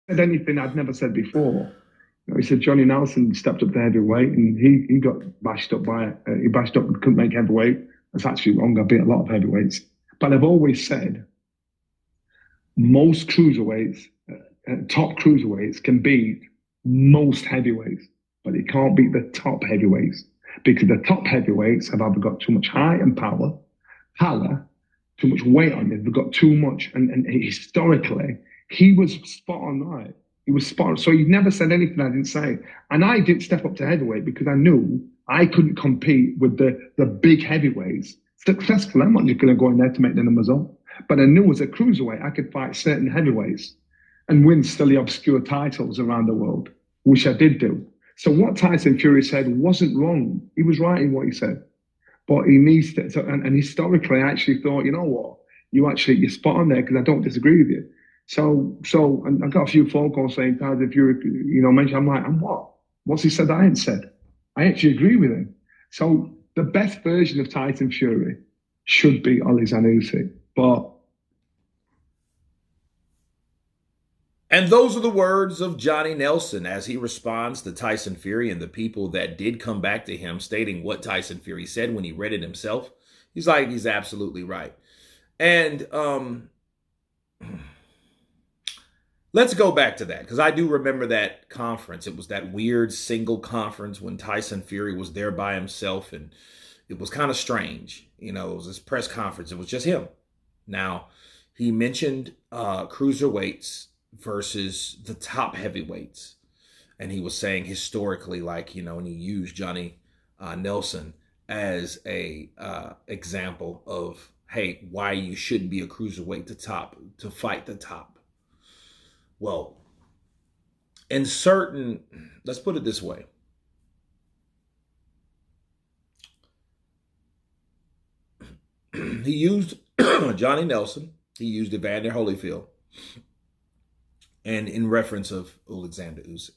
said anything I'd never said before. He said Johnny Nelson stepped up to heavyweight and he got bashed up by it. He bashed up and couldn't make heavyweight. That's actually wrong. I beat a lot of heavyweights. But I've always said most cruiserweights, top cruiserweights, can beat most heavyweights, but they can't beat the top heavyweights because the top heavyweights have either got too much height and power, too much weight on it. They've got too much. And historically, he was spot on right. He was spot on. So he never said anything I didn't say. And I didn't step up to heavyweight because I knew I couldn't compete with the big heavyweights successfully. I'm not just going to go in there to make the numbers up. But I knew as a cruiserweight, I could fight certain heavyweights and win silly obscure titles around the world, which I did do. So what Tyson Fury said wasn't wrong. He was right in what he said. But he needs to, and historically, I actually thought, you know what, you're spot on there because I don't disagree with you. And I got a few phone calls saying, Tyson Fury, mentioned. I'm like, and what? What's he said that I ain't said? I actually agree with him. So the best version of Tyson Fury should be Alexander Usyk. But And those are the words of Johnny Nelson as he responds to Tyson Fury and the people that did come back to him stating what Tyson Fury said when he read it himself. He's like, he's absolutely right. And let's go back to that because I do remember that conference. It was that weird single conference when Tyson Fury was there by himself, and it was kind of strange. It was this press conference. It was just him. Now, he mentioned cruiserweights versus the top heavyweights. And he was saying historically, and he used Johnny Nelson as a example of, hey, why you shouldn't be a cruiserweight to fight the top. Well, let's put it this way. He used Johnny Nelson. He used Evander Holyfield. And in reference of Alexander Usyk.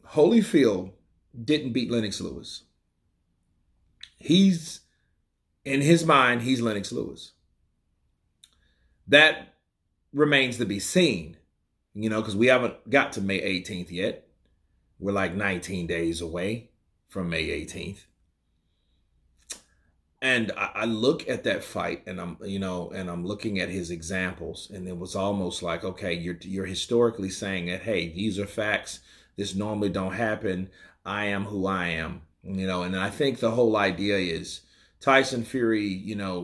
Holyfield didn't beat Lennox Lewis. In his mind, he's Lennox Lewis. That remains to be seen, because we haven't got to May 18th yet. We're like 19 days away from May 18th. And I look at that fight, and I'm looking at his examples, and it was almost like, okay, you're historically saying that, hey, these are facts. This normally don't happen. I am who I am, And I think the whole idea is Tyson Fury,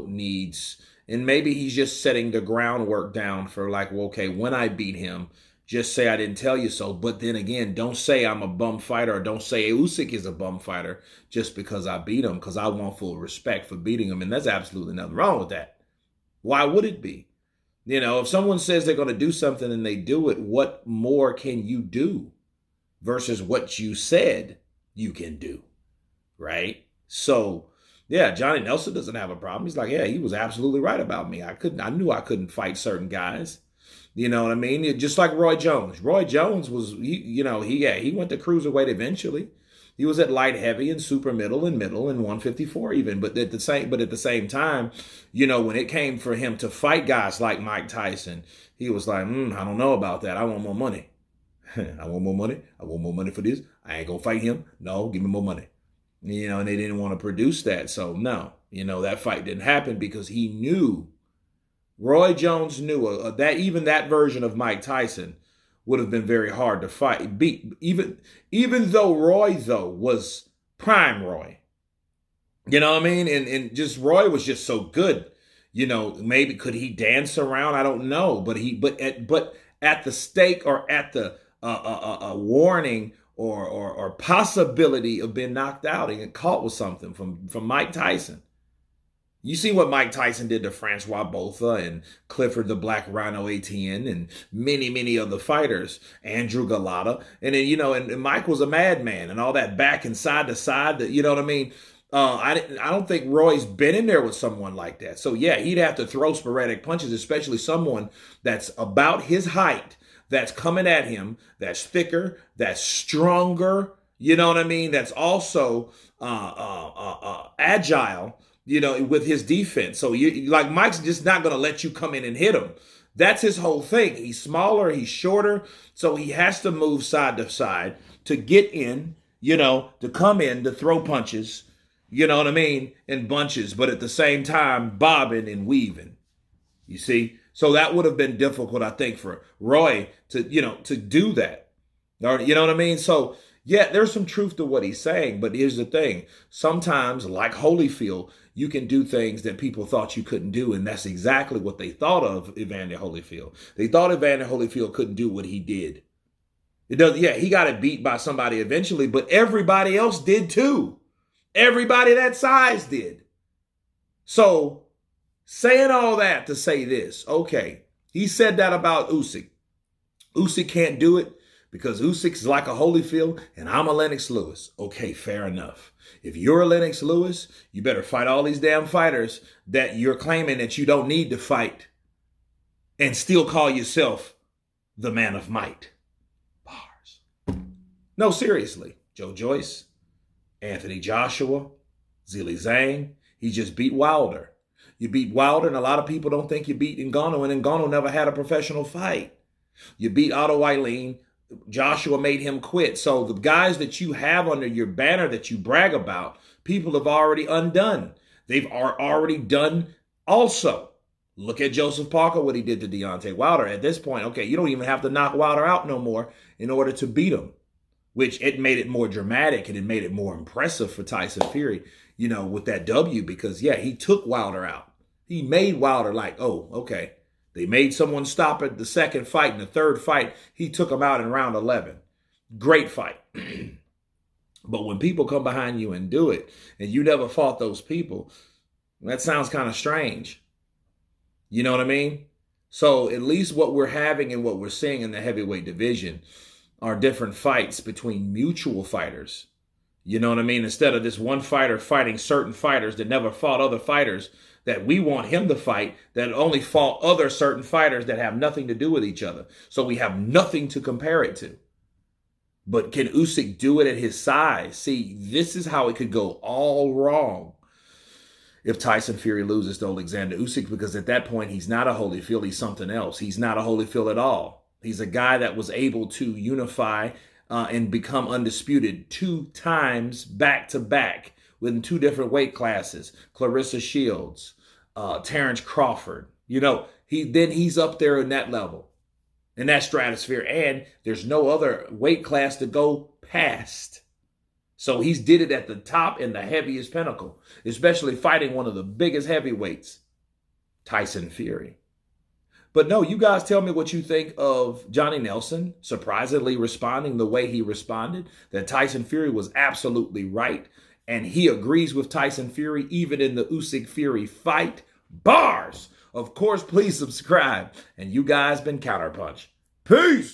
needs, and maybe he's just setting the groundwork down for like, well, okay, when I beat him, just say I didn't tell you so. But then again, don't say I'm a bum fighter, or don't say Usyk is a bum fighter just because I beat him, because I want full respect for beating him. And there's absolutely nothing wrong with that. Why would it be? If someone says they're going to do something and they do it, what more can you do versus what you said you can do, right? So, yeah, Johnny Nelson doesn't have a problem. He's like, yeah, he was absolutely right about me. I knew I couldn't fight certain guys. You know what I mean? Just like Roy Jones. Roy Jones was, he went to cruiserweight eventually. He was at light heavy and super middle and 154 even. But at the same time, when it came for him to fight guys like Mike Tyson, he was like, I don't know about that. I want more money. I want more money. I want more money for this. I ain't gonna fight him. No, give me more money. And they didn't want to produce that. So no, that fight didn't happen because he knew. Roy Jones knew that even that version of Mike Tyson would have been very hard to beat. Even though Roy was prime Roy, you know what I mean, and just Roy was just so good. Maybe could he dance around? I don't know, but at the stake or at the warning or possibility of being knocked out and get caught with something from Mike Tyson. You see what Mike Tyson did to Francois Botha and Clifford the Black Rhino Etienne and many, many other fighters, Andrew Galata. And then, and Mike was a madman and all that back and side to side, you know what I mean? I don't think Roy's been in there with someone like that. So, yeah, he'd have to throw sporadic punches, especially someone that's about his height, that's coming at him, that's thicker, that's stronger, you know what I mean? That's also agile, with his defense. So Mike's just not going to let you come in and hit him That's his whole thing. He's smaller, he's shorter, so he has to move side to side to get in, to come in, to throw punches, you know what I mean, in bunches, but at the same time, bobbing and weaving. You see? So that would have been difficult, I think, for Roy to do that. Or, you know what I mean? So, yeah, there's some truth to what he's saying, but here's the thing. Sometimes, like Holyfield, you can do things that people thought you couldn't do, and that's exactly what they thought of Evander Holyfield. They thought Evander Holyfield couldn't do what he did. He got it beat by somebody eventually, but everybody else did too. Everybody that size did. So, saying all that to say this, okay, he said that about Usyk. Usyk can't do it because Usyk's like a Holyfield and I'm a Lennox Lewis. Okay, fair enough. If you're a Lennox Lewis, you better fight all these damn fighters that you're claiming that you don't need to fight and still call yourself the man of might. Bars. No, seriously. Joe Joyce, Anthony Joshua, Zhilei Zhang, he just beat Wilder. You beat Wilder, and a lot of people don't think you beat Ngannou, and Ngannou never had a professional fight. You beat Otto Wallin. Joshua made him quit. So the guys that you have under your banner that you brag about, people have already undone. They've already done also. Look at Joseph Parker, what he did to Deontay Wilder. At this point, okay, you don't even have to knock Wilder out no more in order to beat him, which it made it more dramatic and it made it more impressive for Tyson Fury, with that W because, he took Wilder out. He made Wilder like, oh, okay. They made someone stop at the second fight and the third fight. He took him out in round 11. Great fight. But when people come behind you and do it, and you never fought those people, that sounds kind of strange. You know what I mean? So at least what we're having and what we're seeing in the heavyweight division are different fights between mutual fighters. You know what I mean? Instead of this one fighter fighting certain fighters that never fought other fighters that we want him to fight, that only fought other certain fighters that have nothing to do with each other. So we have nothing to compare it to. But can Usyk do it at his size? See, this is how it could go all wrong if Tyson Fury loses to Alexander Usyk, because at that point, he's not a Holyfield, he's something else. He's not a Holyfield at all. He's a guy that was able to unify and become undisputed 2 times back to back within 2 different weight classes. Clarissa Shields, Terrence Crawford. He's up there in that level, in that stratosphere, and there's no other weight class to go past. So he's did it at the top and the heaviest pinnacle, especially fighting one of the biggest heavyweights, Tyson Fury. But no, you guys tell me what you think of Johnny Nelson surprisingly responding the way he responded, that Tyson Fury was absolutely right. And he agrees with Tyson Fury, even in the Usyk-Fury fight. Bars! Of course, please subscribe. And you guys been Counterpunch. Peace!